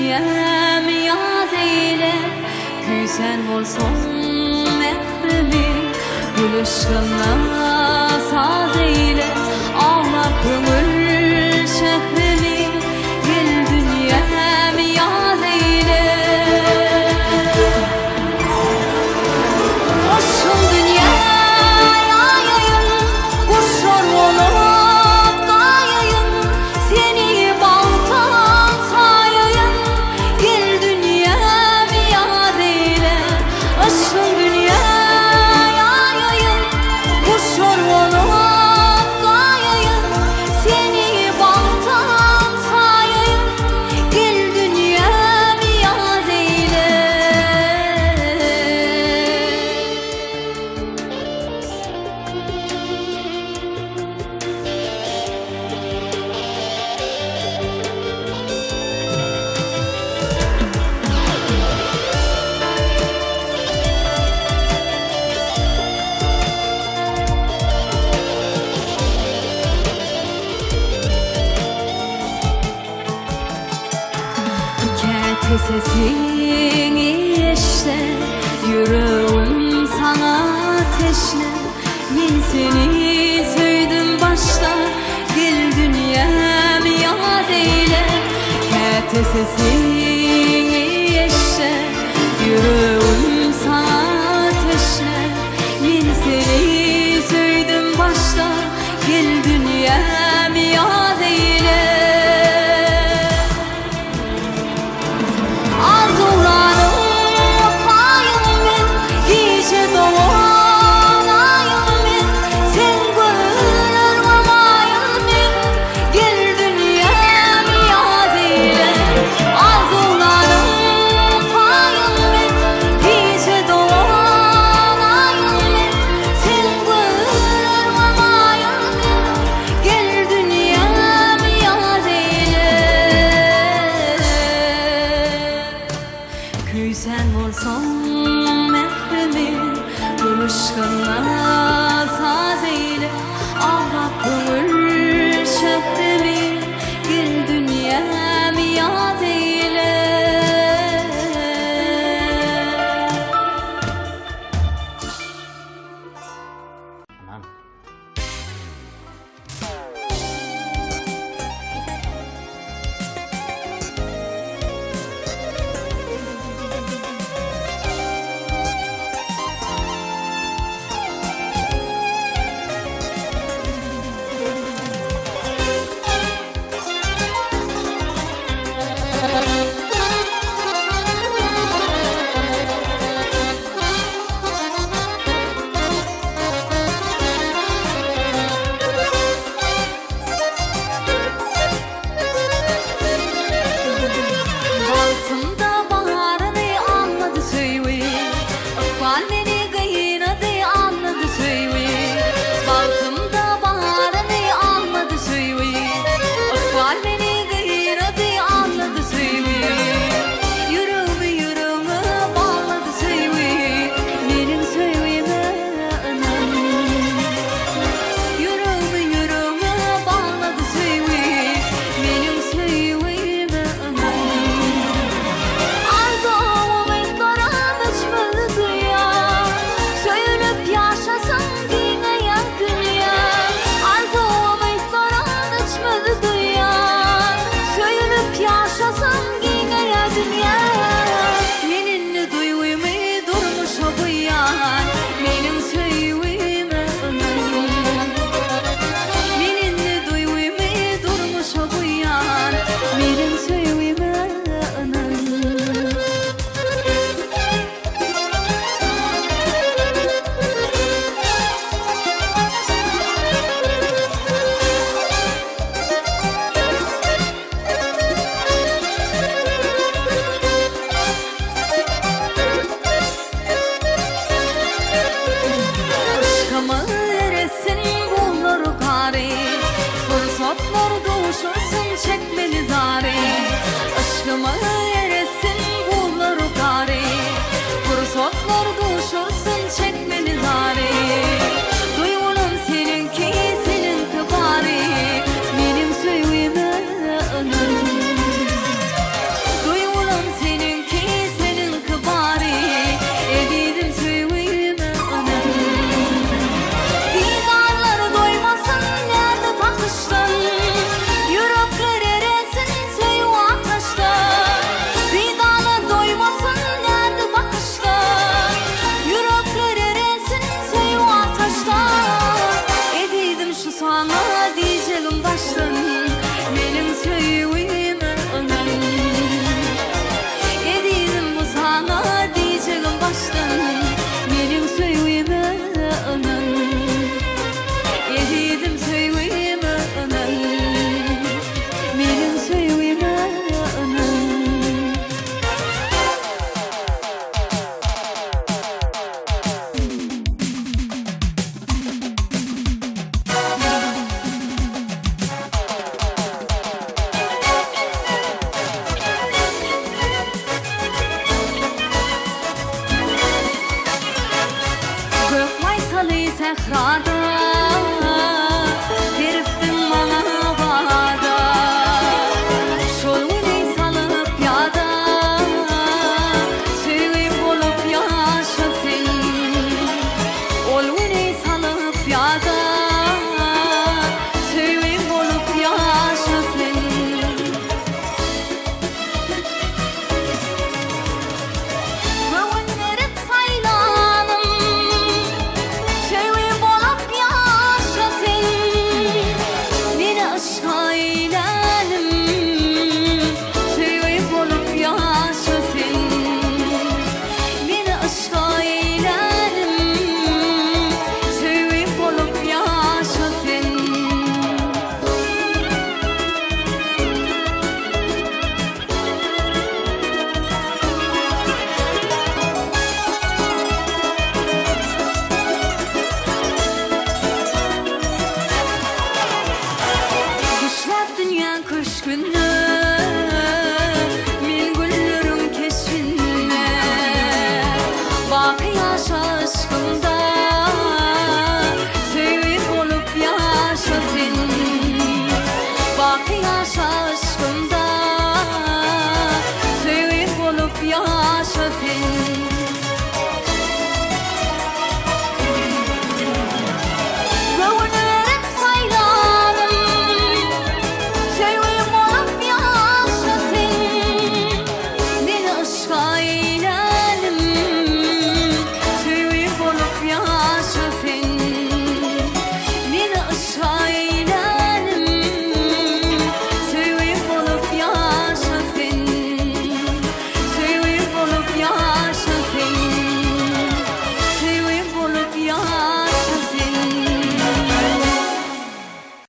dünyam yaz eyle, kuysan bolson mehrimi, gülüşganda saz eyle, ağlar köngül şehrimi, gel dünyam yaz eyle. Oşul dünyaya yayın, kuşlar olup kayayın, seni baltan sayayın, gel dünyam yad eyle. Oşul dünyaya yayın, kuşlar olup kayayın, seni baltan sayayın, gel dünyam yad eyle. Sesini işte, yüreğim sana teşne, ben seni söyledim başta, gel dünyam yad eyle. Kete sesini işte, yüreğim sana teşne, ben seni söyledim başta, gel dünyam yad eyle. Kuysan bolson mehrimi, gülüşganda saz eyle, ağlap köngül şehrimi, gel dünyam yad eyle. Tamam.